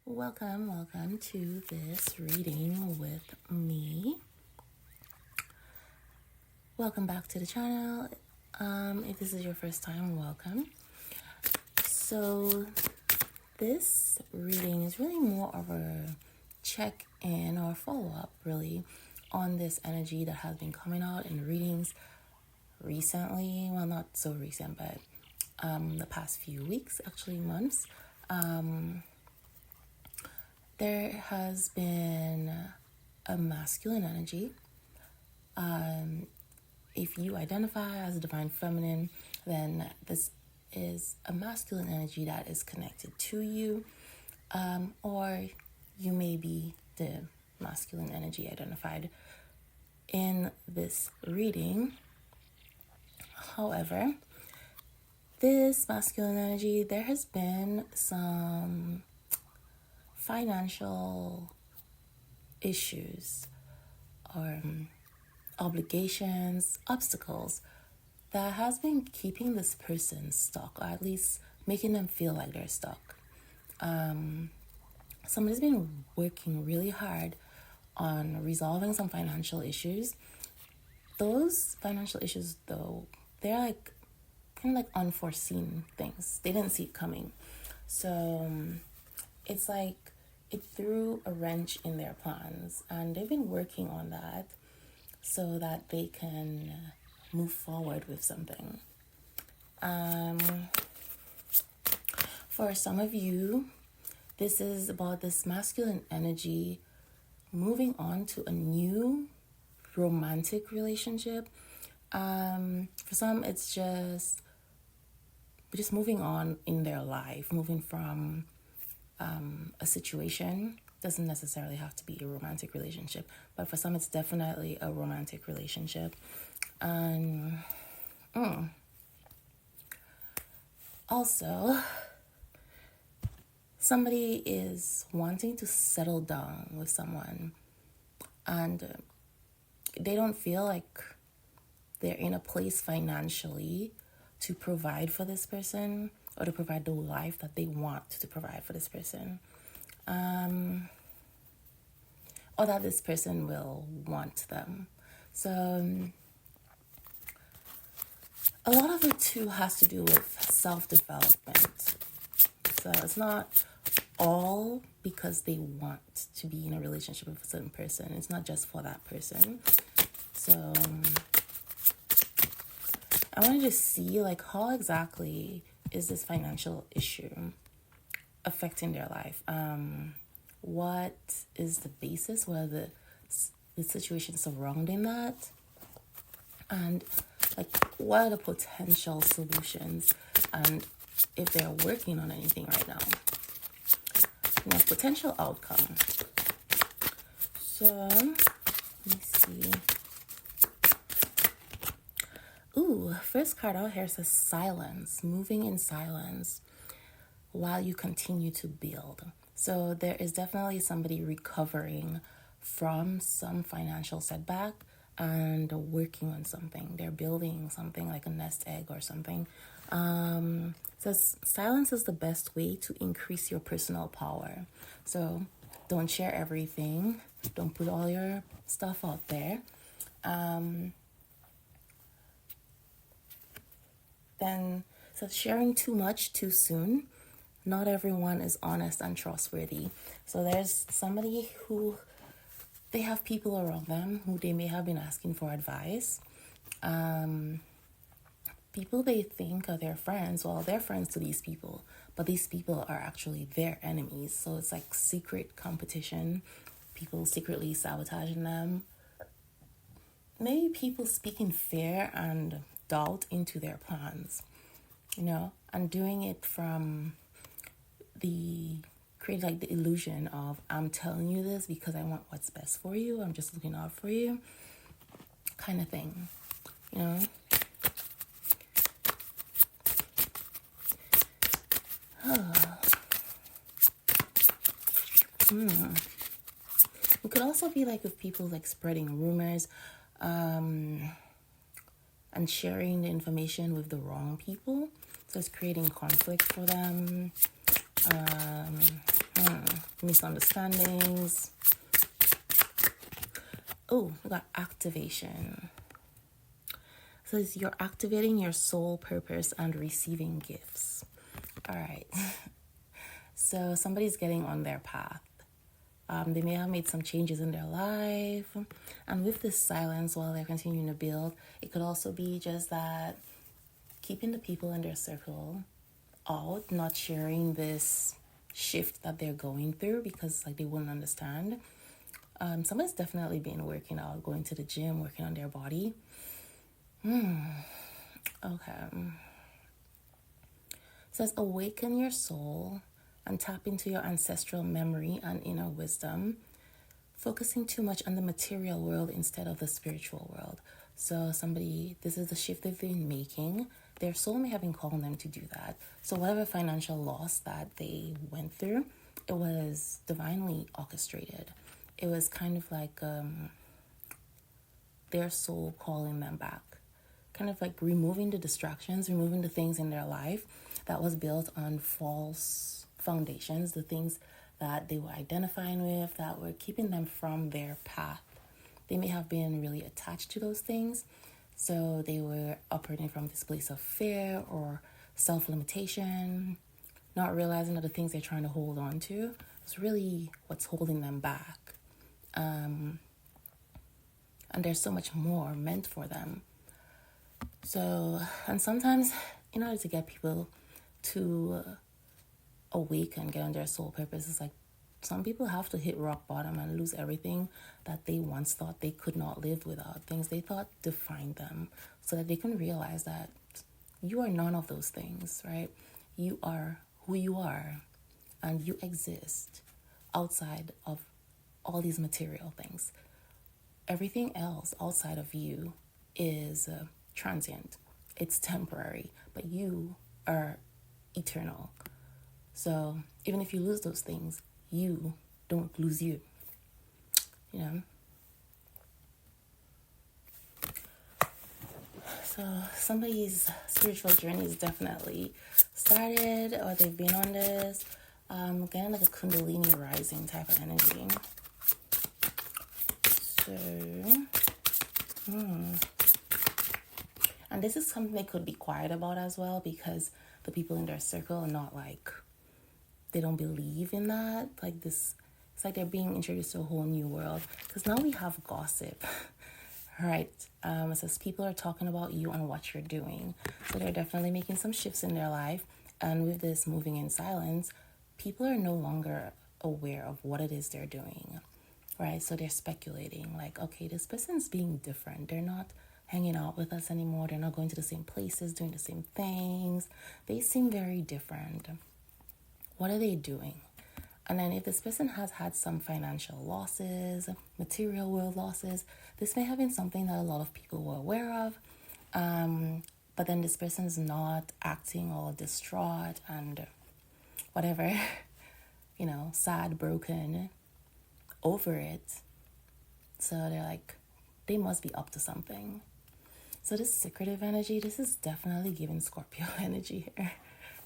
Welcome to this reading with me. Welcome back to the channel. If this is your first time, welcome. So this reading is really more of a check-in or follow-up really on this energy that has been coming out in readings recently. Well, not so recent, but the past few weeks, actually months. There has been a masculine energy. If you identify as a divine feminine, then this is a masculine energy that is connected to you, or you may be the masculine energy identified in this reading. However, this masculine energy, there has been some financial issues or obligations, obstacles that has been keeping this person stuck, or at least making them feel like they're stuck. Somebody's been working really hard on resolving some financial issues. Those financial issues, though, they're like kind of like unforeseen things. They didn't see it coming. So it's like it threw a wrench in their plans, and they've been working on that so that they can move forward with something. For some of you, this is about this masculine energy moving on to a new romantic relationship. For some, it's just moving on in their life, moving from a situation. Doesn't necessarily have to be a romantic relationship, but for some it's definitely a romantic relationship. Also, somebody is wanting to settle down with someone, and they don't feel like they're in a place financially to provide for this person, or to provide the life that they want to provide for this person. Or that this person will want them. So a lot of it too has to do with self-development. So it's not all because they want to be in a relationship with a certain person. It's not just for that person. So I wanted to see like how exactly is this financial issue affecting their life. What is the basis? What are the situations surrounding that? And like, what are the potential solutions? And if they're working on anything right now. Potential outcome. So, let me see. Ooh, first card out here says silence. Moving in silence while you continue to build. So there is definitely somebody recovering from some financial setback and working on something. They're building something like a nest egg or something. Says silence is the best way to increase your personal power. So don't share everything. Don't put all your stuff out there. Then so sharing too much too soon. Not everyone is honest and trustworthy. So there's somebody who they have people around them who they may have been asking for advice. People they think are their friends. Well, they're friends to these people, but these people are actually their enemies. So it's like secret competition. People secretly sabotaging them. Maybe people speaking fear and doubt into their plans, and doing it from create like the illusion of I'm telling you this because I want what's best for you. I'm just looking out for you, kind of thing, It could also be like with people like spreading rumors, and sharing the information with the wrong people. So it's creating conflict for them. misunderstandings. Oh, we got activation. So you're activating your soul purpose and receiving gifts. All right. So somebody's getting on their path. They may have made some changes in their life. And with this silence while they're continuing to build, it could also be just that keeping the people in their circle out, not sharing this shift that they're going through because like they wouldn't understand. Somebody's definitely been working out, going to the gym, working on their body. Okay. It says awaken your soul and tap into your ancestral memory and inner wisdom, focusing too much on the material world instead of the spiritual world. So this is the shift they've been making. Their soul may have been calling them to do that. So whatever financial loss that they went through, it was divinely orchestrated. It was kind of like their soul calling them back. Kind of like removing the distractions, removing the things in their life that was built on false foundations, the things that they were identifying with that were keeping them from their path. They may have been really attached to those things, so they were operating from this place of fear or self-limitation, not realizing that the things they're trying to hold on to is really what's holding them back. And there's so much more meant for them. So, and sometimes in order to get people to awake and get on their soul purpose, it's like some people have to hit rock bottom and lose everything that they once thought they could not live without, things they thought defined them, so that they can realize that you are none of those things, right? You are who you are, and you exist outside of all these material things. Everything else outside of you is transient. It's temporary, but you are eternal. So even if you lose those things, you don't lose you. You know? So somebody's spiritual journey is definitely started, or they've been on this. Again, like a Kundalini rising type of energy. So, and this is something they could be quiet about as well, because the people in their circle are not like, they don't believe in that. Like this, it's like they're being introduced to a whole new world. Because now we have gossip, right? It says people are talking about you and what you're doing. So they're definitely making some shifts in their life. And with this moving in silence, people are no longer aware of what it is they're doing, right? So they're speculating like, okay, this person's being different. They're not hanging out with us anymore. They're not going to the same places, doing the same things. They seem very different. What are they doing? And then if this person has had some financial losses, material world losses, this may have been something that a lot of people were aware of. But then this person is not acting all distraught and whatever, sad, broken over it. So they're like, they must be up to something. So this secretive energy, this is definitely giving Scorpio energy here.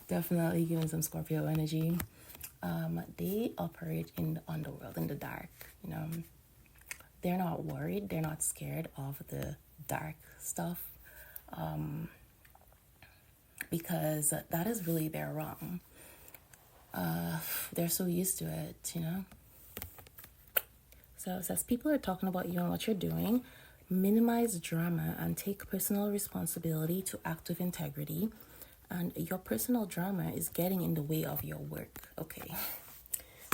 Definitely giving some Scorpio energy. They operate in the underworld, in the dark. They're not worried. They're not scared of the dark stuff, because that is really their realm. They're so used to it, So it says people are talking about you and what you're doing. Minimize drama and take personal responsibility to act with integrity. And your personal drama is getting in the way of your work. Okay.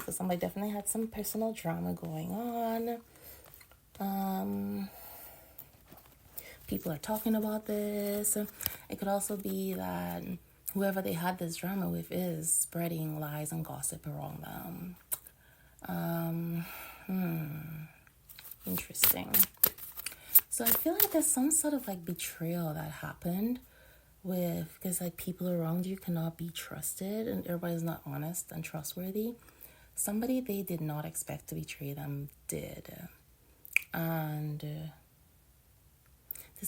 So somebody definitely had some personal drama going on. People are talking about this. It could also be that whoever they had this drama with is spreading lies and gossip around them. Interesting. So I feel like there's some sort of like betrayal that happened because like people around you cannot be trusted and everybody's not honest and trustworthy. Somebody they did not expect to betray them did. And there's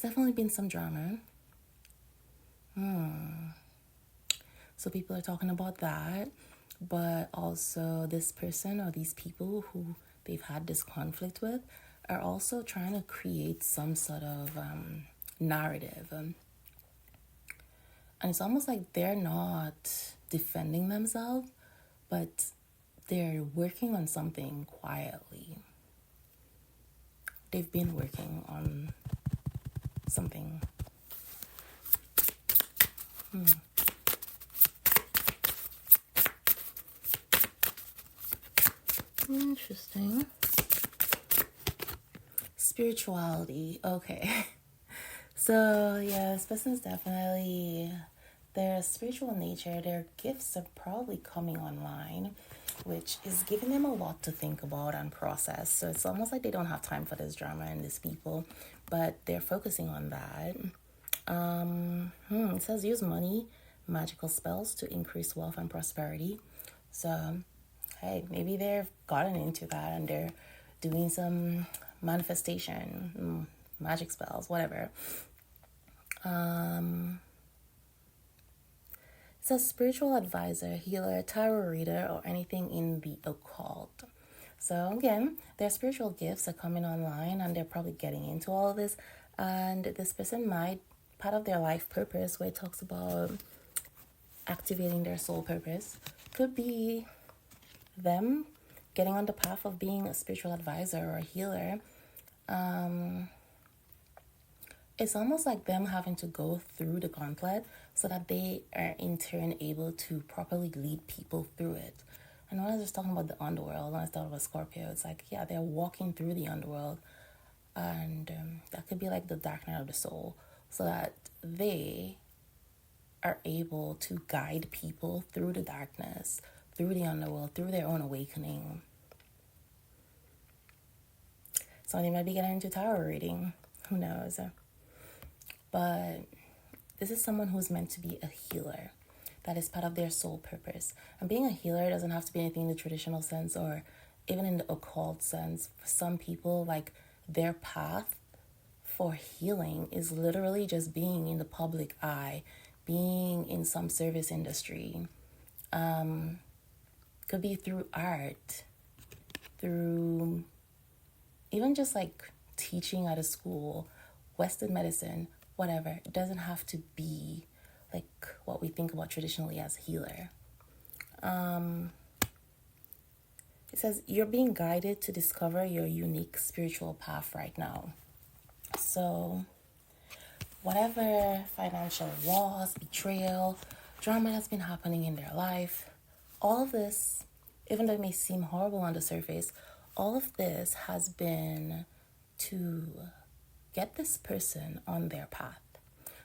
definitely been some drama. So people are talking about that. but also this person or these people who they've had this conflict with are also trying to create some sort of narrative. And it's almost like they're not defending themselves, but they're working on something quietly. They've been working on something. Interesting. Spirituality. Okay. So, yeah, this person's definitely their spiritual nature, their gifts are probably coming online, which is giving them a lot to think about and process. So it's almost like they don't have time for this drama and these people, but they're focusing on that. It says use money, magical spells to increase wealth and prosperity. So, hey, maybe they've gotten into that and they're doing some manifestation, magic spells, whatever. It's a spiritual advisor, healer, tarot reader, or anything in the occult. So again, their spiritual gifts are coming online and they're probably getting into all of this. And this person might, part of their life purpose, where it talks about activating their soul purpose, could be them getting on the path of being a spiritual advisor or a healer. It's almost like them having to go through the gauntlet so that they are in turn able to properly lead people through it. And when I was just talking about the underworld, when I thought about Scorpio, it's like, yeah, they're walking through the underworld. And that could be like the dark night of the soul, so that they are able to guide people through the darkness, through the underworld, through their own awakening. So they might be getting into tarot reading. Who knows? But this is someone who's meant to be a healer. That is part of their soul purpose. And being a healer doesn't have to be anything in the traditional sense or even in the occult sense. For some people, like their path for healing is literally just being in the public eye, being in some service industry. Could be through art, through even just like teaching at a school, Western medicine, whatever. It doesn't have to be like what we think about traditionally as healer. It says you're being guided to discover your unique spiritual path right now. So whatever financial loss, betrayal, drama that's been happening in their life, all of this, even though it may seem horrible on the surface, all of this has been to get this person on their path.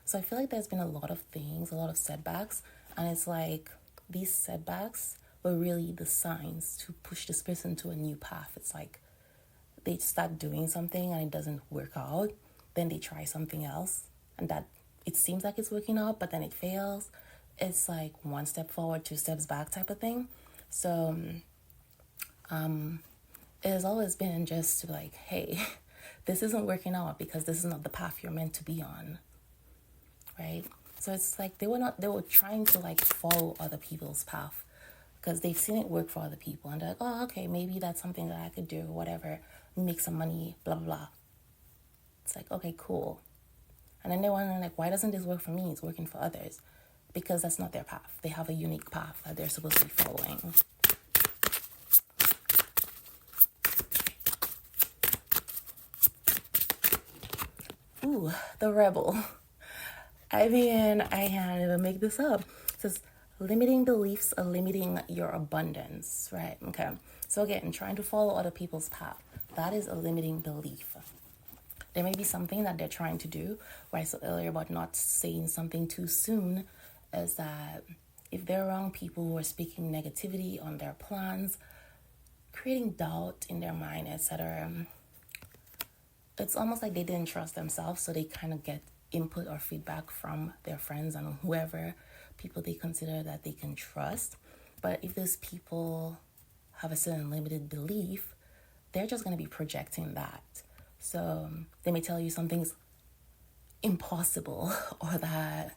So I feel like there's been a lot of things, a lot of setbacks, and it's like these setbacks were really the signs to push this person to a new path. It's like they start doing something and it doesn't work out, then they try something else, and that it seems like it's working out, but then it fails. It's like one step forward, two steps back type of thing. So it has always been just like, hey, this isn't working out because this is not the path you're meant to be on, right? So it's like they were trying to like follow other people's path because they've seen it work for other people, and they're like, oh, okay, maybe that's something that I could do, whatever, make some money, blah, blah, blah. It's like, okay, cool. And then they're wondering, like, why doesn't this work for me? It's working for others. Because that's not their path. They have a unique path that they're supposed to be following. Ooh, the rebel. I mean, I can't even make this up. It says, limiting beliefs are limiting your abundance, right? Okay. So again, trying to follow other people's path. That is a limiting belief. There may be something that they're trying to do, where I said earlier about not saying something too soon, is that if they're around people who are speaking negativity on their plans, creating doubt in their mind, etc., it's almost like they didn't trust themselves, so they kind of get input or feedback from their friends and whoever, people they consider that they can trust. But if those people have a certain limited belief, they're just going to be projecting that. So they may tell you something's impossible, or that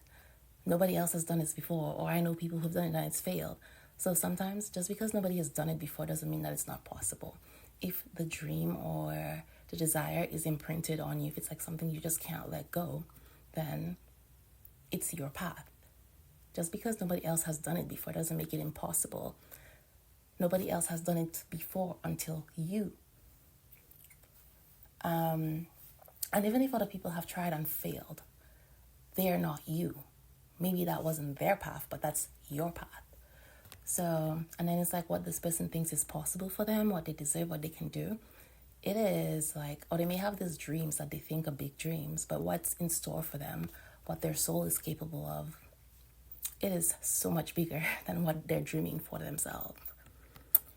nobody else has done this before, or I know people who've done it and it's failed. So sometimes just because nobody has done it before doesn't mean that it's not possible. If the dream or the desire is imprinted on you, if it's like something you just can't let go, then it's your path. Just because nobody else has done it before doesn't make it impossible. Nobody else has done it before until you. And even if other people have tried and failed, they are not you. Maybe that wasn't their path, but that's your path. So, and then it's like what this person thinks is possible for them, what they deserve, what they can do. It is like, or they may have these dreams that they think are big dreams, but what's in store for them, what their soul is capable of, it is so much bigger than what they're dreaming for themselves,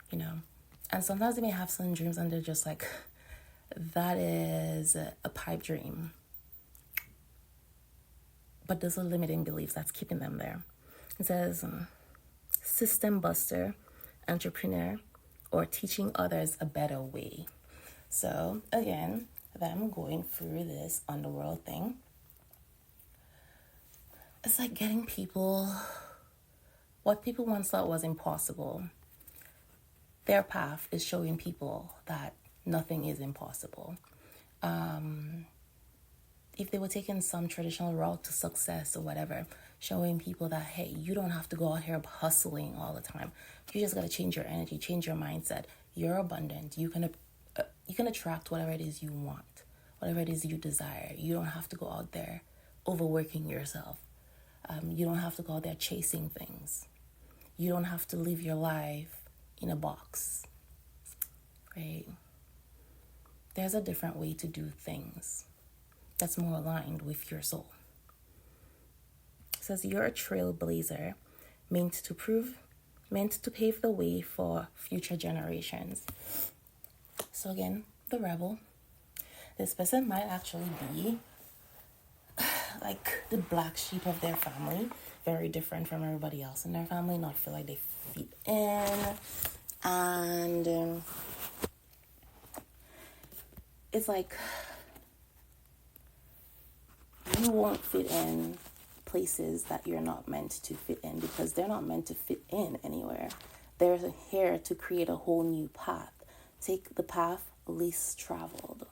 you know. And sometimes they may have some dreams and they're just like, that is a pipe dream. But those are limiting beliefs that's keeping them there. It says, system buster, entrepreneur, or teaching others a better way. So again, them going through this underworld thing, it's like getting people, what people once thought was impossible, their path is showing people that nothing is impossible. If they were taking some traditional route to success or whatever, showing people that, hey, you don't have to go out here hustling all the time. You just got to change your energy, change your mindset. You're abundant. You can attract whatever it is you want, whatever it is you desire. You don't have to go out there overworking yourself. You don't have to go out there chasing things. You don't have to live your life in a box, right? There's a different way to do things that's more aligned with your soul. It says you're a trailblazer meant to pave the way for future generations. So again, the rebel. This person might actually be like the black sheep of their family, very different from everybody else in their family, not feel like they fit in. And it's like you won't fit in places that you're not meant to fit in because they're not meant to fit in anywhere. They're here to create a whole new path. Take the path least traveled.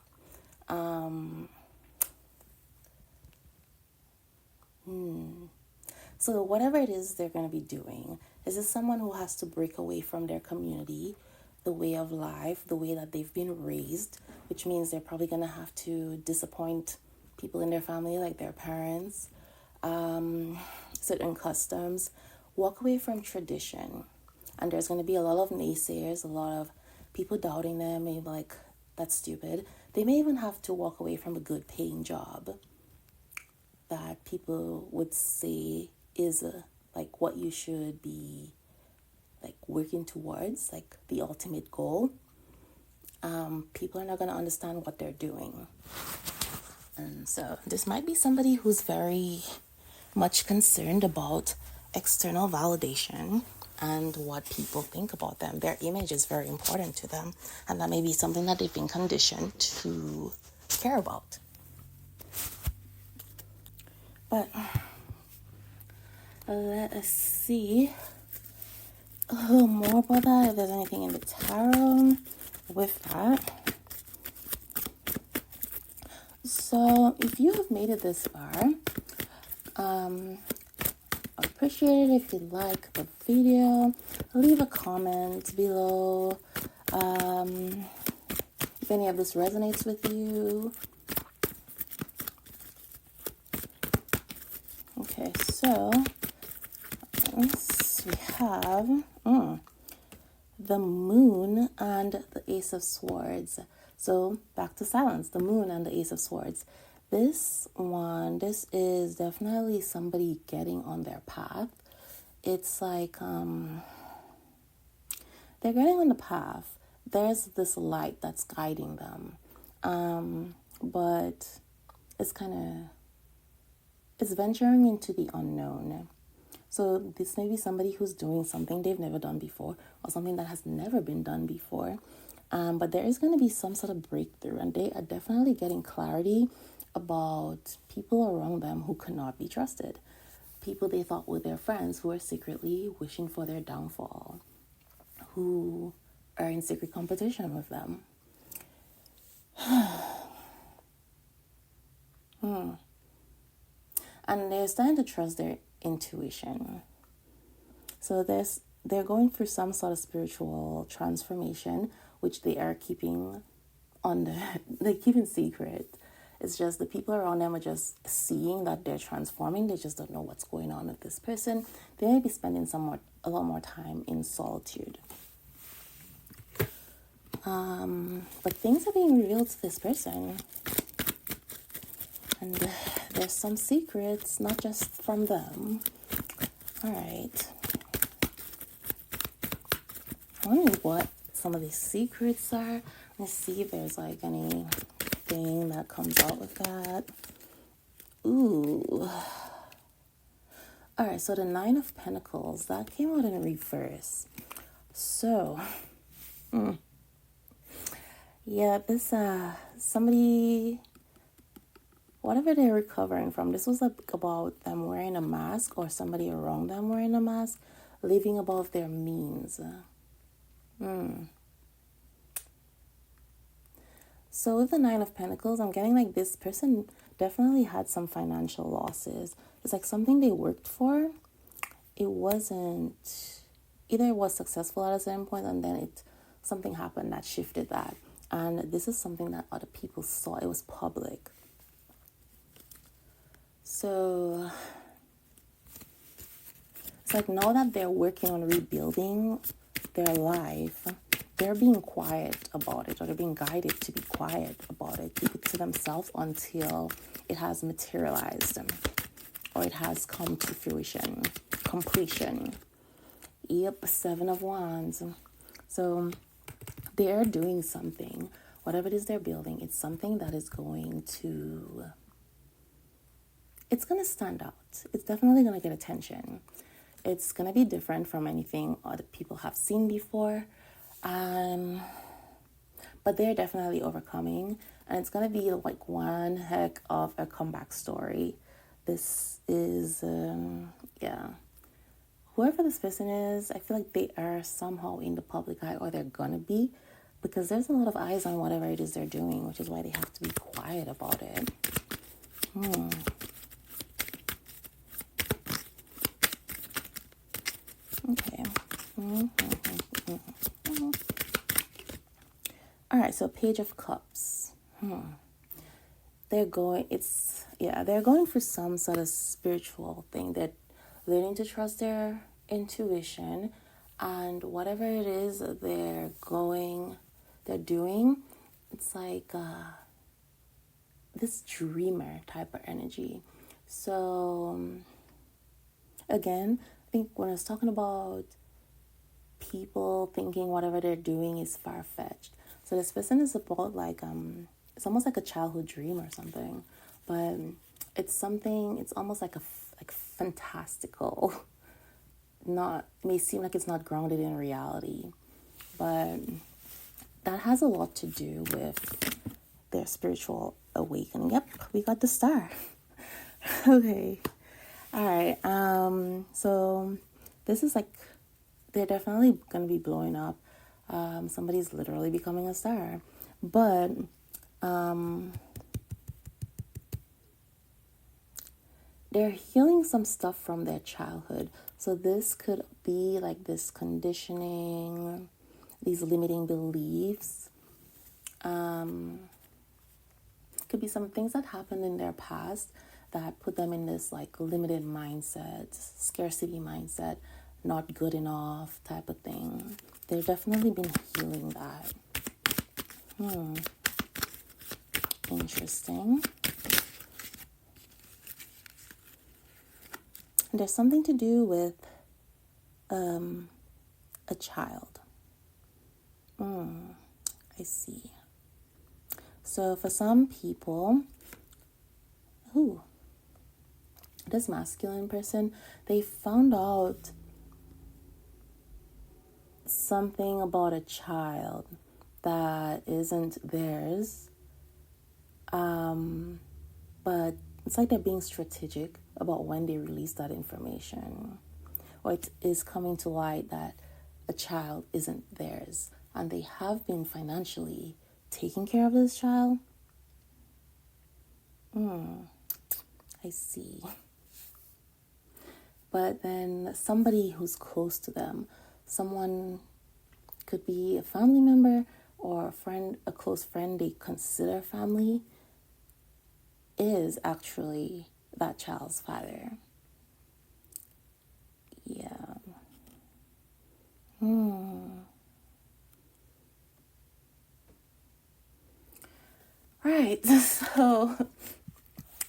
So whatever it is they're going to be doing, is this someone who has to break away from their community, the way of life, the way that they've been raised, which means they're probably going to have to disappoint people in their family, like their parents, certain customs, walk away from tradition. And there's going to be a lot of naysayers, a lot of people doubting them, maybe like, that's stupid. They may even have to walk away from a good paying job that people would say is like what you should be like working towards, like the ultimate goal. People are not going to understand what they're doing. And so this might be somebody who's very much concerned about external validation and what people think about them. Their image is very important to them, and that may be something that they've been conditioned to care about. But let us see a little more about that, if there's anything in the tarot with that. So if you have made it this far, I appreciate it if you like the video. Leave a comment below if any of this resonates with you. Okay, so we have the Moon and the Ace of Swords. So back to silence, the Moon and the Ace of Swords. This is definitely somebody getting on their path. It's like they're getting on the path. There's this light that's guiding them. But it's venturing into the unknown. So this may be somebody who's doing something they've never done before, or something that has never been done before. But there is going to be some sort of breakthrough, and they are definitely getting clarity about people around them who cannot be trusted. people they thought were their friends who are secretly wishing for their downfall, who are in secret competition with them. And they're starting to trust their intuition. So they're going through some sort of spiritual transformation, which they are keeping they keeping secret. It's just the people around them are just seeing that they're transforming. They just don't know what's going on with this person. They may be spending a lot more time in solitude. But things are being revealed to this person. And there's some secrets, not just from them. All right. I wonder what some of these secrets are. Let's see if there's like anything that comes out with that. Ooh. All right, so the Nine of Pentacles, that came out in reverse. So, yeah, this, somebody, whatever they're recovering from, this was like about them wearing a mask or somebody around them wearing a mask, living above their means. So with the Nine of Pentacles, I'm getting like this person definitely had some financial losses. It's like something they worked for. It wasn't, either it was successful at a certain point and then something happened that shifted that. And this is something that other people saw. It was public. So it's like now that they're working on rebuilding their life, they're being quiet about it, or they're being guided to be quiet about it, keep it to themselves until it has materialized or it has come to fruition, completion. Yep, Seven of Wands. So they're doing something, whatever it is they're building, it's something that is going to, it's going to stand out. It's definitely going to get attention. It's going to be different from anything other people have seen before. But they're definitely overcoming, and it's going to be like one heck of a comeback story. This is, whoever this person is, I feel like they are somehow in the public eye, or they're going to be, because there's a lot of eyes on whatever it is they're doing, which is why they have to be quiet about it. Okay. All right, so Page of Cups. They're going for some sort of spiritual thing. They're learning to trust their intuition, and whatever it is they're doing, it's like this dreamer type of energy. So again, I think when I was talking about people thinking whatever they're doing is far-fetched, so this person is about like it's almost like a childhood dream or something, but it's almost like fantastical. It may seem like it's not grounded in reality, but that has a lot to do with their spiritual awakening. Yep, we got the star. Okay. All right. So this is like, they're definitely going to be blowing up. Somebody's literally becoming a star. But they're healing some stuff from their childhood. So this could be like this conditioning, these limiting beliefs. Could be some things that happened in their past that put them in this like limited mindset, scarcity mindset, not good enough type of thing. They've definitely been healing that. Interesting. There's something to do with a child. I see. So for some people, this masculine person, they found out something about a child that isn't theirs, but it's like they're being strategic about when they release that information, or it is coming to light that a child isn't theirs and they have been financially taking care of this child. I see. But then somebody who's close to them, someone could be a family member or a friend, a close friend they consider family, is actually that child's father. Yeah. Right. So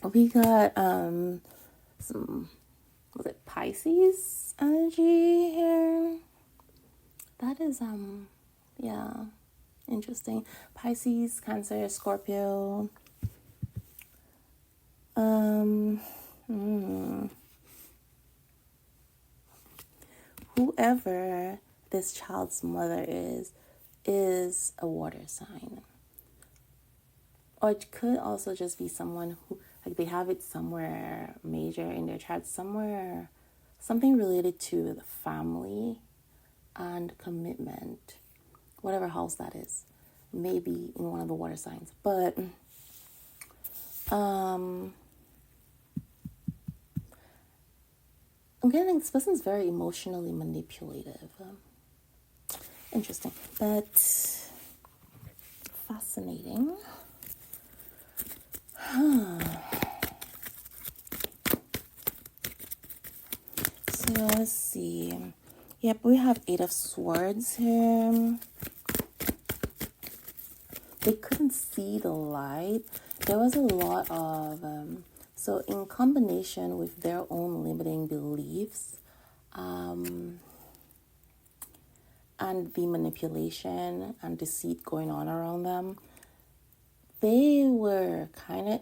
we got some, was it Pisces energy here? That is yeah, interesting. Pisces, Cancer, Scorpio. Whoever this child's mother is a water sign. Or it could also just be someone who, like, they have it somewhere major in their chart, somewhere, something related to the family and commitment, whatever house that is, maybe in one of the water signs. But I'm getting this person's very emotionally manipulative. Interesting, but fascinating. So let's see. Yep, we have Eight of Swords here. They couldn't see the light. There was a lot of, so in combination with their own limiting beliefs, and the manipulation and deceit going on around them, they were kind of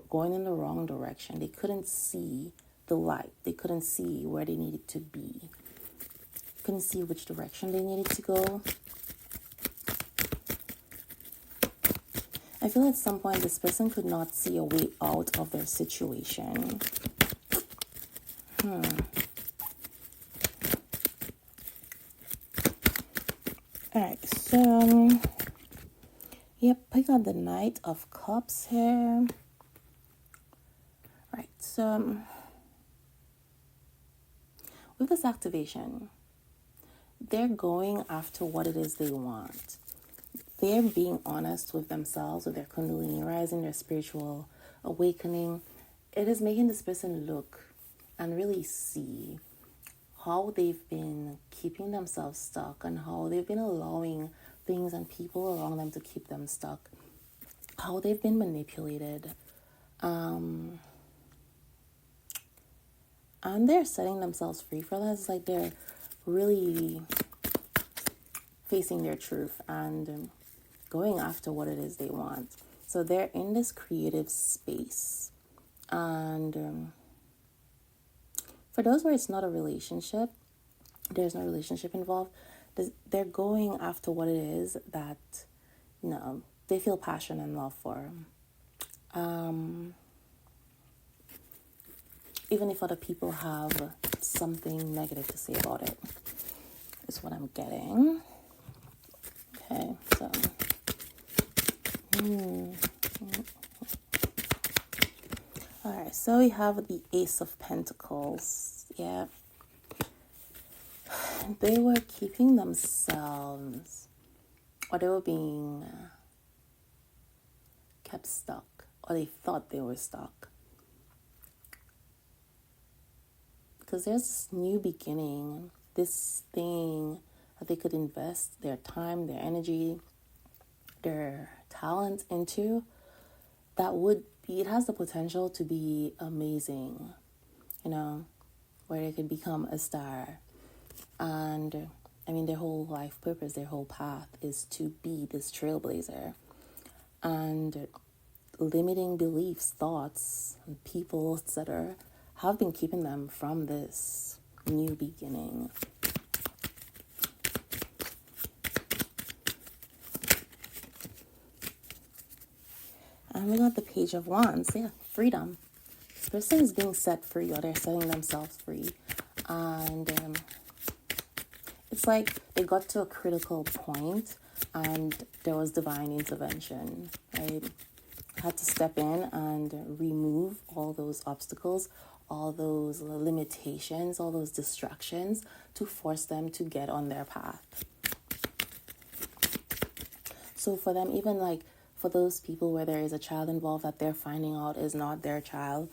going in the wrong direction. They couldn't see the light. They couldn't see where they needed to be. Couldn't see which direction they needed to go. I feel at some point this person could not see a way out of their situation. Alright, so yep, I got the Knight of Cups here. Right, so with this activation, they're going after what it is they want. They're being honest with themselves, with their Kundalini rising, their spiritual awakening. It is making this person look and really see how they've been keeping themselves stuck and how they've been allowing things and people around them to keep them stuck, how they've been manipulated. And they're setting themselves free for that. It's like they're really facing their truth and going after what it is they want. So they're in this creative space. And for those where it's not a relationship, there's no relationship involved, they're going after what it is that, you know, they feel passion and love for. Even if other people have something negative to say about it, is what I'm getting. Okay, so all right, so we have the Ace of Pentacles. Yeah, they were keeping themselves, or they were being kept stuck, or they thought they were stuck, because there's this new beginning, this thing that they could invest their time, their energy, their talent into, that would be, it has the potential to be amazing, you know, where they could become a star. And I mean, their whole life purpose, their whole path is to be this trailblazer. And limiting beliefs, thoughts, and people, etc., have been keeping them from this new beginning. And we got the Page of Wands. Yeah, freedom. person is being set free, or they're setting themselves free. And it's like they got to a critical point and there was divine intervention, right? Had to step in and remove all those obstacles, all those limitations, all those distractions to force them to get on their path. So for them, even like for those people where there is a child involved that they're finding out is not their child,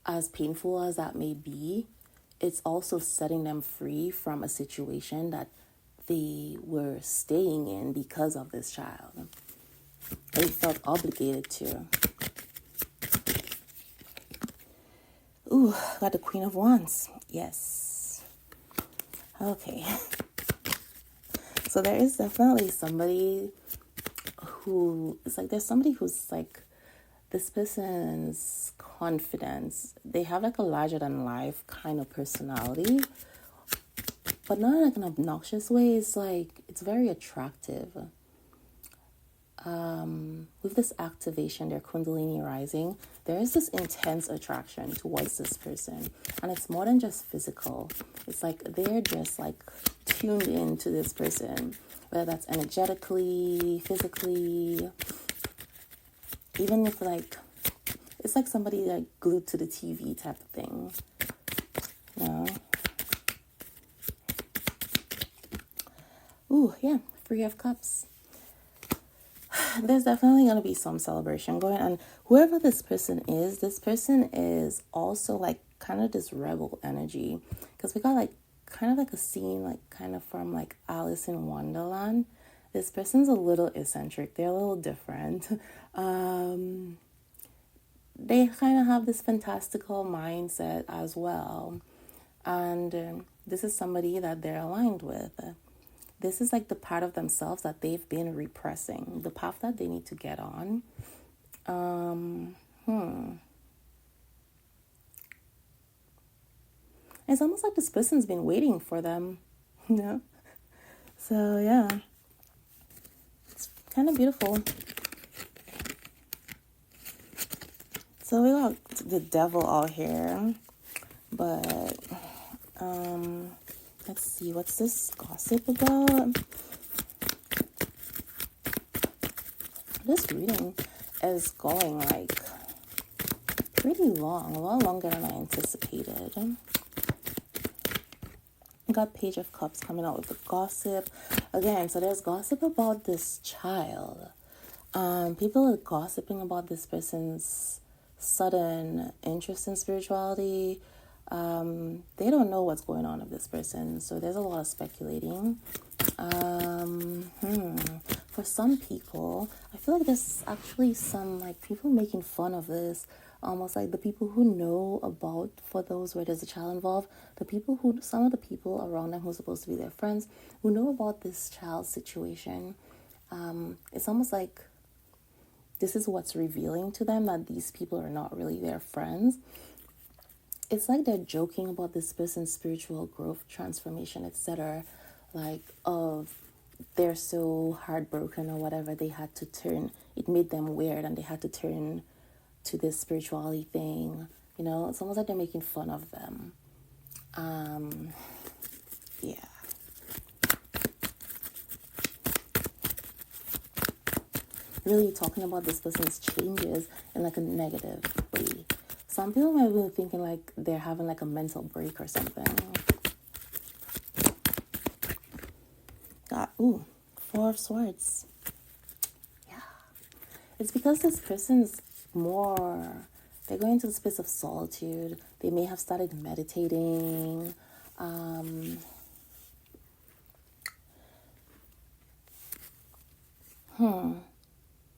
as painful as that may be, it's also setting them free from a situation that they were staying in because of this child. They felt obligated to. Ooh, got the Queen of Wands. Yes. Okay. So there is definitely somebody who, it's like there's somebody who's like, this person's confidence, they have like a larger than life kind of personality, but not in like an obnoxious way. It's like, it's very attractive. With this activation, their Kundalini rising, there is this intense attraction towards this person. And it's more than just physical. It's like they're just like tuned in to this person, whether that's energetically, physically, even if like, it's like somebody like glued to the TV type of thing, you know? Ooh, yeah, Three of Cups. There's definitely going to be some celebration going on. Whoever this person is also like kind of this rebel energy. Because we got like kind of like a scene like kind of from like Alice in Wonderland. This person's a little eccentric. They're a little different. They kind of have this fantastical mindset as well. And this is somebody that they're aligned with. This is like the part of themselves that they've been repressing, the path that they need to get on. It's almost like this person's been waiting for them, you know? So, yeah. It's kind of beautiful. So we got the Devil out here. But, let's see, what's this gossip about? This reading is going like pretty long, a lot longer than I anticipated. I got Page of Cups coming out with the gossip. Again, so there's gossip about this child. People are gossiping about this person's sudden interest in spirituality. They don't know what's going on with this person, so there's a lot of speculating. For some people, I feel like there's actually some like people making fun of this, almost like the people who know about, for those where there's a child involved, some of the people around them who are supposed to be their friends, who know about this child's situation. It's almost like this is what's revealing to them that these people are not really their friends. It's like they're joking about this person's spiritual growth, transformation, etc. Like, they're so heartbroken or whatever, they had to turn, it made them weird and they had to turn to this spirituality thing. You know, it's almost like they're making fun of them. Yeah. Really talking about this person's changes in like a negative way. Some people might be thinking like they're having like a mental break or something. Got, Four of Swords. Yeah. It's because this person's they're going to the space of solitude. They may have started meditating.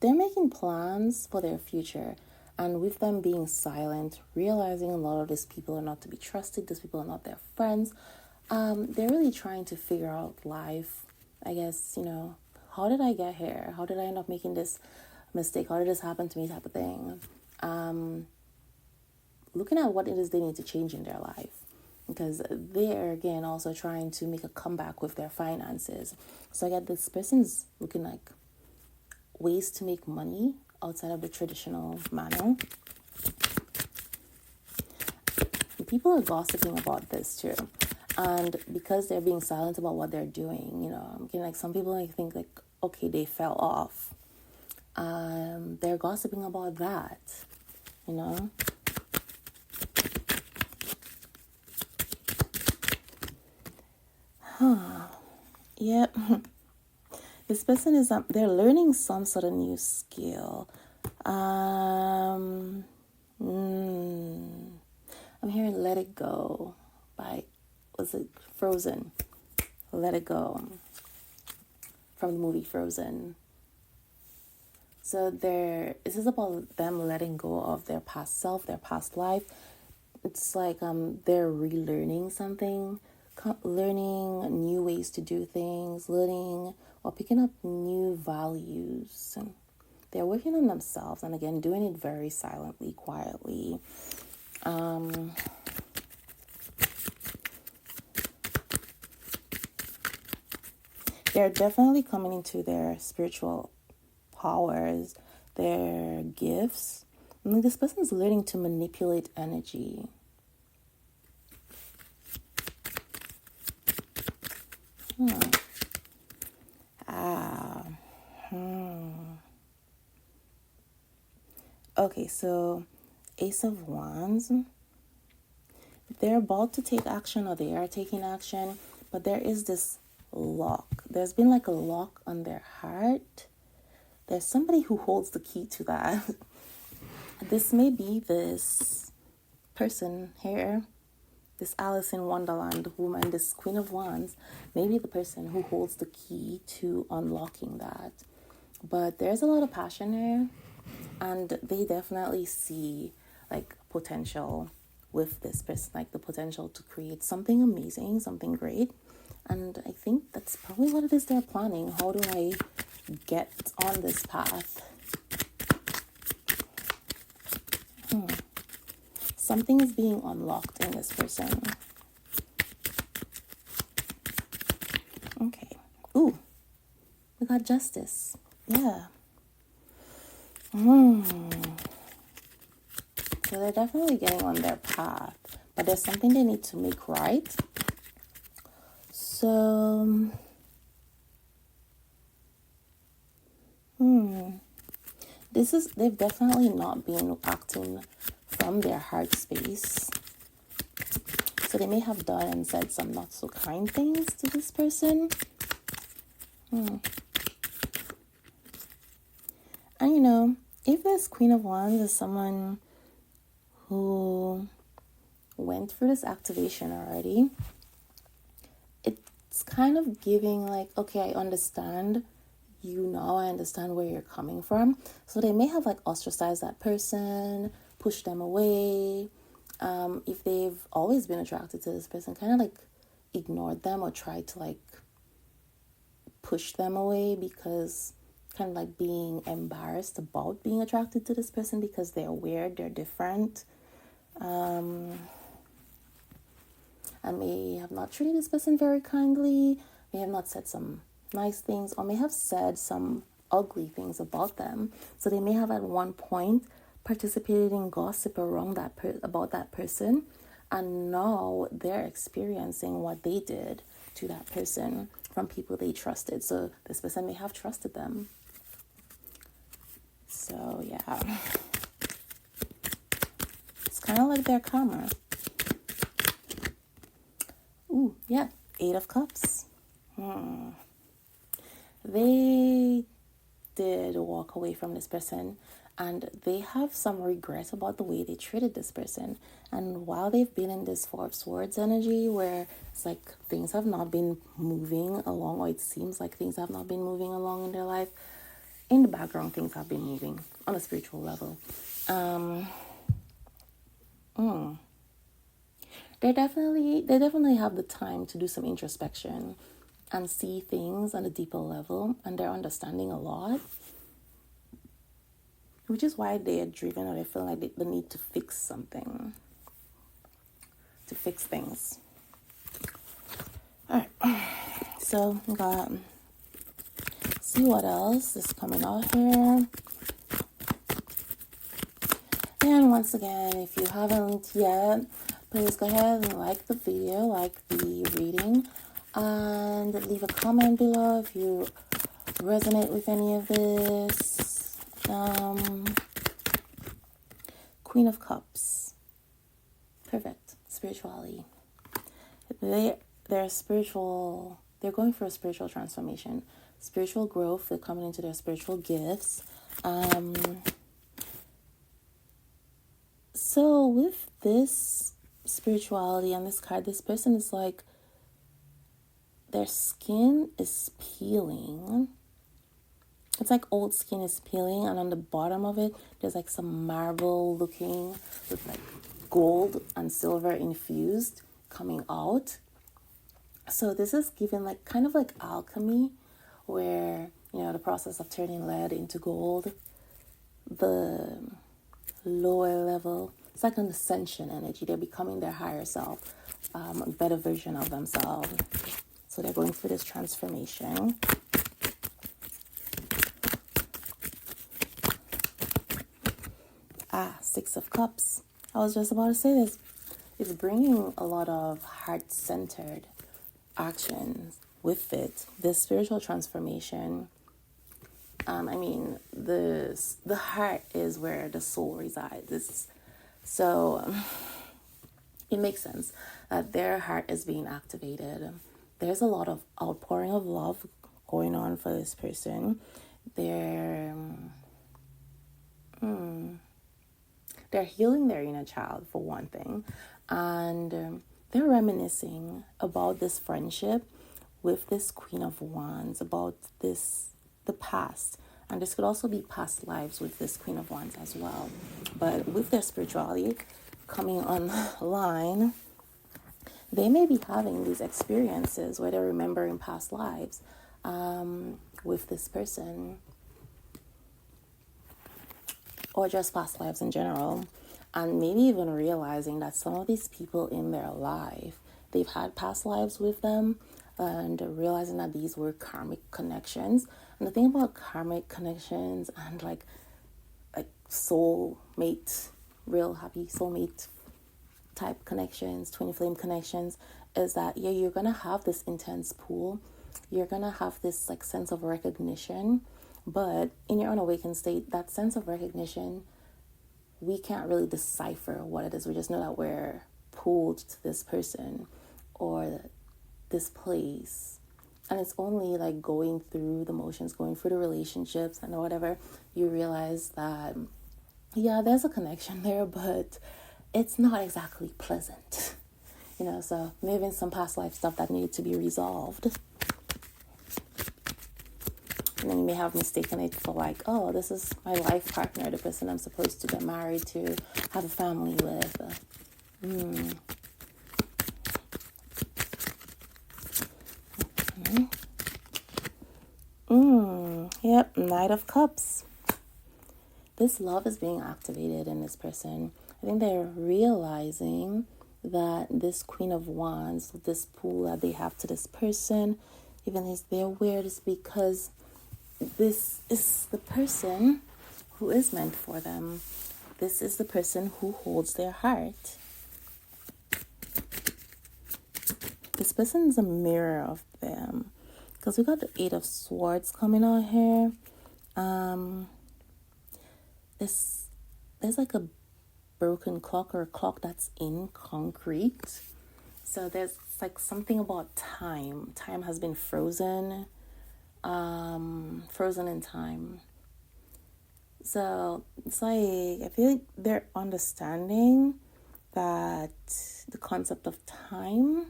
They're making plans for their future. And with them being silent, realizing a lot of these people are not to be trusted, these people are not their friends, they're really trying to figure out life. I guess, you know, how did I get here? How did I end up making this mistake? How did this happen to me type of thing? Looking at what it is they need to change in their life. Because they're, again, also trying to make a comeback with their finances. So I get this person's looking like ways to make money outside of the traditional manner. People are gossiping about this too. And because they're being silent about what they're doing, I'm getting like some people like think like, okay, they fell off. They're gossiping about that, Yep. This person is they're learning some sort of new skill. I'm hearing "Let It Go" by, was it Frozen? Let It Go, from the movie Frozen. So this is about them letting go of their past self, their past life. It's like they're relearning something, learning new ways to do things, learning or picking up new values. And they're working on themselves, and again, doing it very silently, quietly. They're definitely coming into their spiritual powers, their gifts. I mean, this person is learning to manipulate energy. Okay, so Ace of Wands. They're about to take action, or they are taking action, but there is this lock. There's been like a lock on their heart. There's somebody who holds the key to that. This may be this person here, this Alice in Wonderland woman, this Queen of Wands, maybe the person who holds the key to unlocking that. But there's a lot of passion here, and they definitely see like potential with this person, like the potential to create something amazing, something great. And I think that's probably what it is they're planning. How do I get on this path? Something is being unlocked in this person. Okay. Ooh, we got Justice. Yeah. So they're definitely getting on their path, but there's something they need to make right. So, they've definitely not been acting from their heart space. So they may have done and said some not so kind things to this person. And if this Queen of Wands is someone who went through this activation already, it's kind of giving like, okay, I understand you now, I understand where you're coming from. So they may have like ostracized that person, pushed them away. If they've always been attracted to this person, kind of like ignored them or tried to like push them away, because kind of like being embarrassed about being attracted to this person because they're weird, they're different. I may have not treated this person very kindly, may have not said some nice things, or may have said some ugly things about them. So they may have at one point participated in gossip around about that person, and now they're experiencing what they did to that person from people they trusted. So this person may have trusted them. So yeah, it's kind of like their karma. Ooh, yeah, 8 of Cups. They did walk away from this person, and they have some regret about the way they treated this person. And while they've been in this 4 of Swords energy, where it's like things have not been moving along, or it seems like things have not been moving along in their life, in the background things have been moving on a spiritual level. They definitely have the time to do some introspection and see things on a deeper level, and they're understanding a lot, which is why they are driven, or they feel like they need to fix something, to fix things. All right, so we got, see what else is coming out here. And once again, if you haven't yet, please go ahead and like the video, like the reading, and leave a comment below if you resonate with any of this. Queen of Cups. Perfect. Spirituality. They're spiritual. They're going for a spiritual transformation, spiritual growth. They're coming into their spiritual gifts. So with this spirituality and this card, this person is like, their skin is peeling. It's like old skin is peeling, and on the bottom of it, there's like some marble looking with like gold and silver infused coming out. So this is given like kind of like alchemy, where, you know, the process of turning lead into gold, the lower level, it's like an ascension energy. They're becoming their higher self, a better version of themselves. So they're going through this transformation. Six of Cups. I was just about to say this. It's bringing a lot of heart-centered actions with it. This spiritual transformation. I mean, the heart is where the soul resides. So it makes sense that their heart is being activated. There's a lot of outpouring of love going on for this person. They're healing their inner child, for one thing, and they're reminiscing about this friendship with this Queen of Wands, about the past. And this could also be past lives with this Queen of Wands as well. But with their spirituality coming online, they may be having these experiences where they're remembering past lives with this person, or just past lives in general, and maybe even realizing that some of these people in their life, they've had past lives with them, and realizing that these were karmic connections. And the thing about karmic connections and like soulmate, real happy soulmate type connections, twin flame connections, is that you're gonna have this intense pull, you're gonna have this like sense of recognition. But in your unawakened state, that sense of recognition, we can't really decipher what it is. We just know that we're pulled to this person or this place. And it's only like going through the motions, going through the relationships and whatever, you realize that, yeah, there's a connection there, but it's not exactly pleasant. You know, so maybe some past life stuff that needed to be resolved. And then you may have mistaken it for like, oh, this is my life partner, the person I'm supposed to get married to, have a family with. Yep, Knight of Cups. This love is being activated in this person. I think they're realizing that this Queen of Wands, this pull that they have to this person, even if they're weird, is because this is the person who is meant for them. This is the person who holds their heart. This person is a mirror of them. Because we got the Eight of Swords coming on here. There's like a broken clock, or a clock that's in concrete. So there's like something about time. Time has been frozen. Frozen in time. So it's like, I feel like they're understanding that the concept of time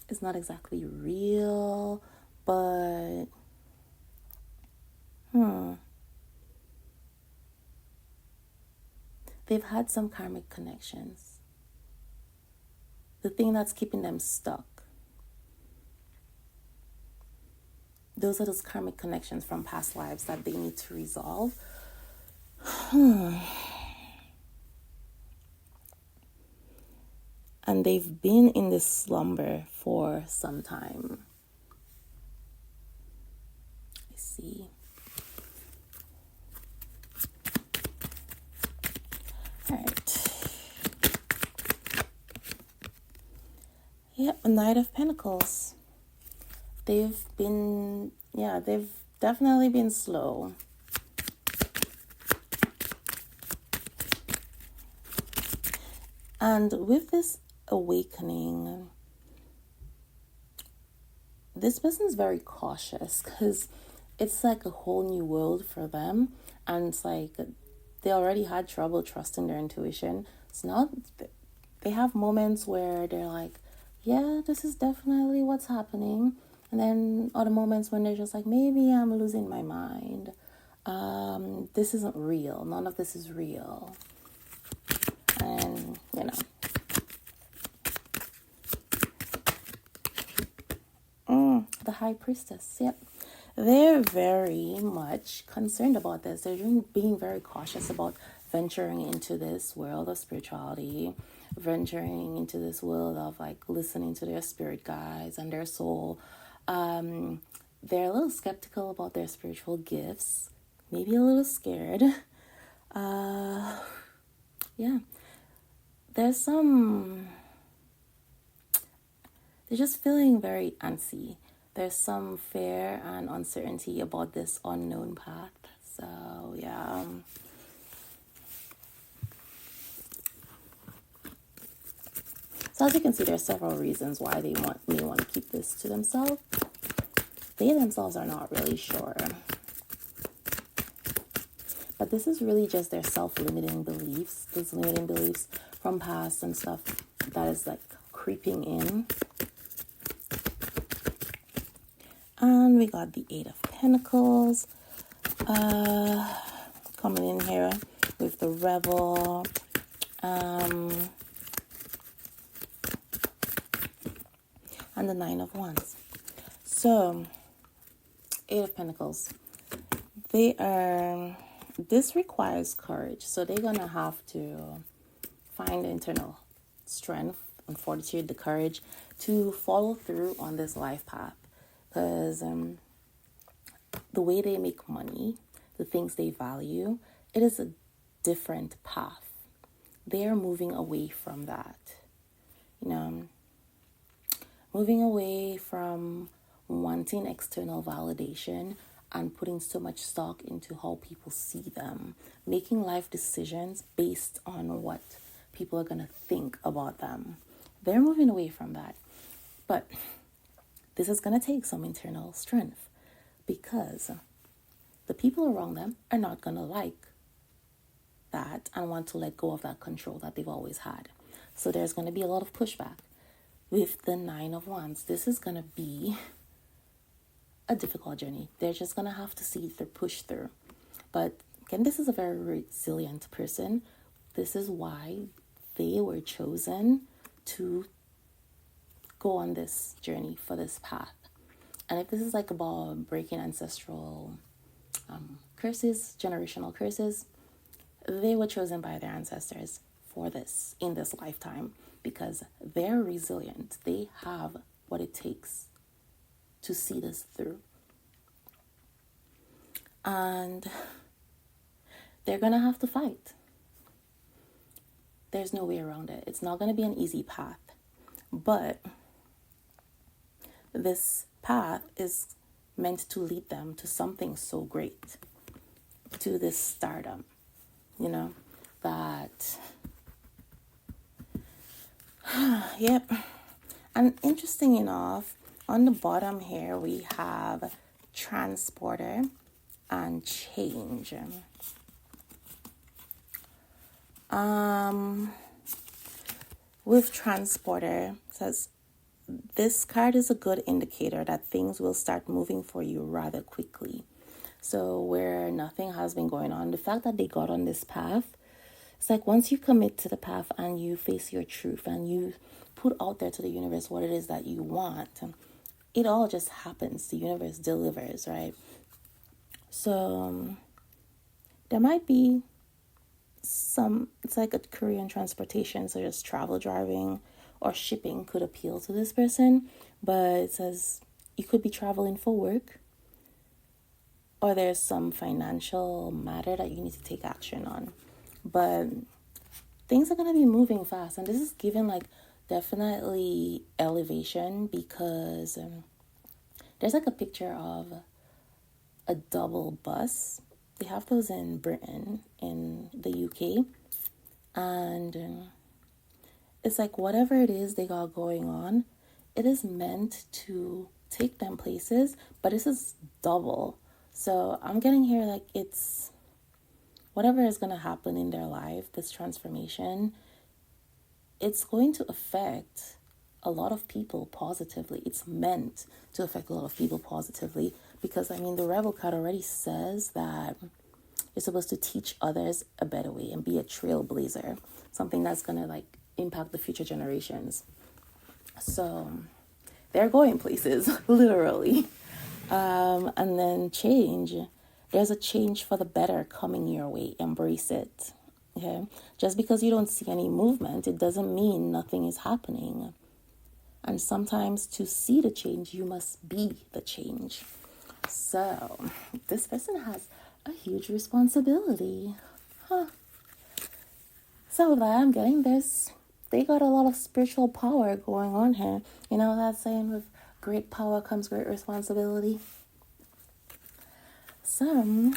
is not exactly real, but they've had some karmic connections. The thing that's keeping them stuck, those are those karmic connections from past lives that they need to resolve. And they've been in this slumber for some time. Let's see. Yep, Knight of Pentacles. They've definitely been slow. And with this awakening, this person's very cautious because it's like a whole new world for them. And it's like they already had trouble trusting their intuition. It's not, they have moments where they're like, yeah, this is definitely what's happening. And then other moments when they're just like, maybe I'm losing my mind. This isn't real. None of this is real. And, the High Priestess, yep. They're very much concerned about this. They're being very cautious about venturing into this world of spirituality, venturing into this world of like listening to their spirit guides and their soul. They're a little skeptical about their spiritual gifts, maybe a little scared. Yeah. They're just feeling very antsy. There's some fear and uncertainty about this unknown path. So, yeah. So as you can see, there's several reasons why they may want to keep this to themselves. They themselves are not really sure. But this is really just their self-limiting beliefs. These limiting beliefs from past and stuff that is like creeping in. And we got the Eight of Pentacles coming in here with the Rebel. And the Nine of Wands. So, Eight of Pentacles. This requires courage. So they're going to have to find internal strength and fortitude, the courage to follow through on this life path. Because the way they make money, the things they value, it is a different path. They are moving away from that. Moving away from wanting external validation and putting so much stock into how people see them. Making life decisions based on what people are going to think about them. They're moving away from that. But this is going to take some internal strength because the people around them are not going to like that and want to let go of that control that they've always had. So there's going to be a lot of pushback. With the Nine of Wands, this is going to be a difficult journey. They're just going to have to see through, push through. But again, this is a very resilient person. This is why they were chosen to go on this journey for this path. And if this is like about breaking ancestral curses, generational curses, they were chosen by their ancestors for this in this lifetime because they're resilient. They have what it takes to see this through. And they're going to have to fight. There's no way around it. It's not going to be an easy path. But this path is meant to lead them to something so great, to this stardom, that, yep. And interesting enough, on the bottom here, we have transporter and change. With transporter, it says, this card is a good indicator that things will start moving for you rather quickly. So where nothing has been going on, the fact that they got on this path, it's like once you commit to the path and you face your truth and you put out there to the universe what it is that you want, it all just happens. The universe delivers, right? So there might be it's like a career in transportation, so just travel, driving, or shipping could appeal to this person, but it says you could be traveling for work, or there's some financial matter that you need to take action on. But things are going to be moving fast, and this is given like definitely elevation because there's like a picture of a double bus. They have those in Britain, in the UK. And it's like whatever it is they got going on, it is meant to take them places, but this is double. So I'm getting here like it's whatever is going to happen in their life, this transformation, it's going to affect a lot of people positively. It's meant to affect a lot of people positively because, I mean, the Rebel card already says that you're supposed to teach others a better way and be a trailblazer, something that's going to like impact the future generations. So they're going places, literally. And then change. There's a change for the better coming your way. Embrace it. Okay? Just because you don't see any movement, it doesn't mean nothing is happening. And sometimes to see the change, you must be the change. So this person has a huge responsibility. So that I'm getting this. They got a lot of spiritual power going on here. You know that saying, with great power comes great responsibility? So,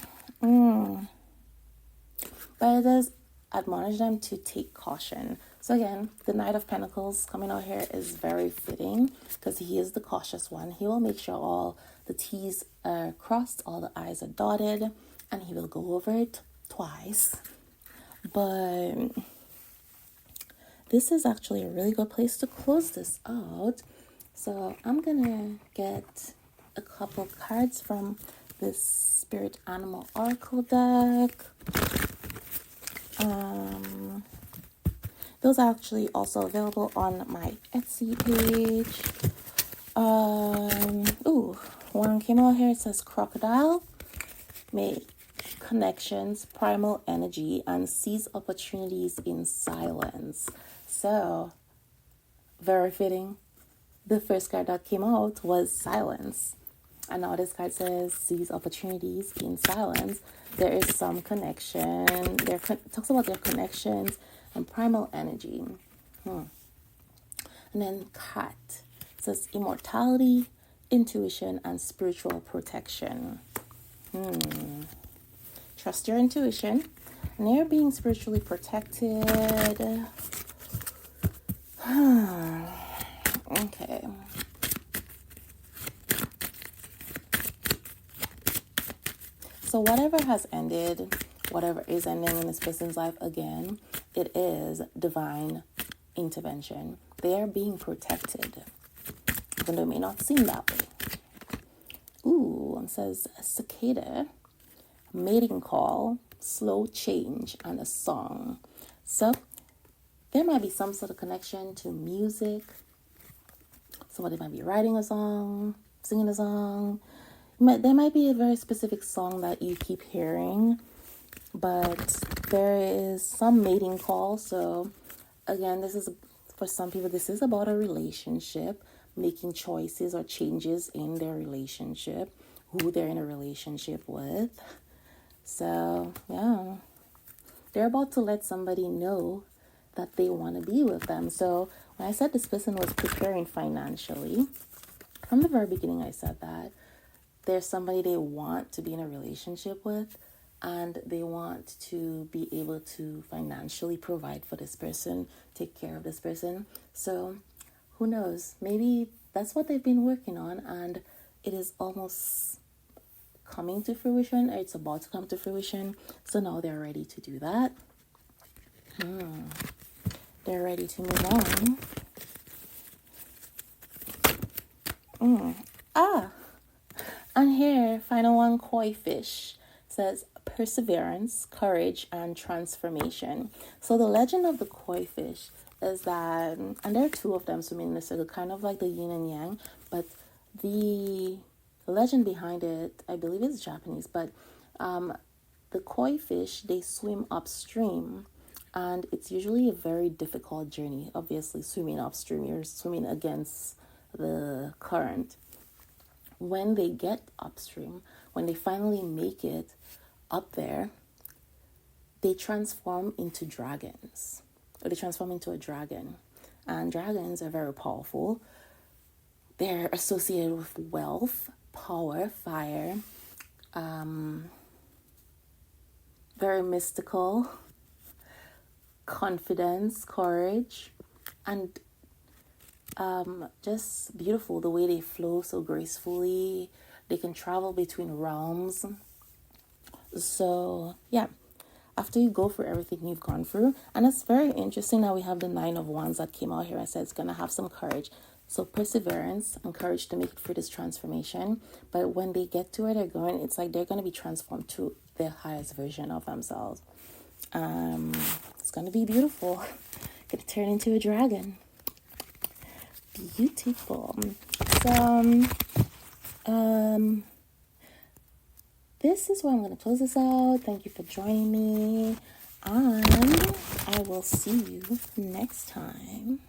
but it does admonish them to take caution. So again, the Knight of Pentacles coming out here is very fitting because he is the cautious one. He will make sure all the T's are crossed, all the I's are dotted, and he will go over it twice. But this is actually a really good place to close this out. So I'm gonna get a couple cards from this Spirit Animal Oracle deck. Those are actually also available on my Etsy page. One came out here. It says crocodile. Make connections, primal energy, and seize opportunities in silence. So, very fitting. The first card that came out was silence. And now this card says seize opportunities in silence. There is some connection. Talks about their connections and primal energy. And then cat. It says immortality, intuition, and spiritual protection. Trust your intuition. And they're being spiritually protected. Okay. So whatever has ended, whatever is ending in this person's life, again, it is divine intervention. They are being protected, even though it may not seem that way. It says cicada, mating call, slow change, and a song. So there might be some sort of connection to music. Somebody might be writing a song, singing a song. There might be a very specific song that you keep hearing, but there is some mating call. So again, this is, for some people, this is about a relationship, making choices or changes in their relationship, who they're in a relationship with. So yeah, they're about to let somebody know that they want to be with them. So when I said this person was preparing financially, from the very beginning I said that there's somebody they want to be in a relationship with, and they want to be able to financially provide for this person, take care of this person. So who knows, maybe that's what they've been working on, and it is almost coming to fruition, or it's about to come to fruition. So now they're ready to do that. They're ready to move on. And here, final one, koi fish, says perseverance, courage, and transformation. So the legend of the koi fish is that, and there are two of them swimming in the circle, kind of like the yin and yang, but the legend behind it, I believe, is Japanese, but the koi fish, they swim upstream, and it's usually a very difficult journey. Obviously, swimming upstream, you're swimming against the current. When they get upstream, when they finally make it up there, they transform into dragons, or they transform into a dragon. And dragons are very powerful. They're associated with wealth, power, fire, very mystical, confidence, courage, and just beautiful the way they flow so gracefully. They can travel between realms. So, yeah, after you go through everything you've gone through, and it's very interesting that we have the Nine of Wands that came out here. I said it's going to have some courage. So perseverance and courage to make it through this transformation. But when they get to where they're going, it's like they're going to be transformed to their highest version of themselves. It's going to be beautiful. Going to turn into a dragon. Beautiful. So, this is where I'm going to close this out. Thank you for joining me. And I will see you next time.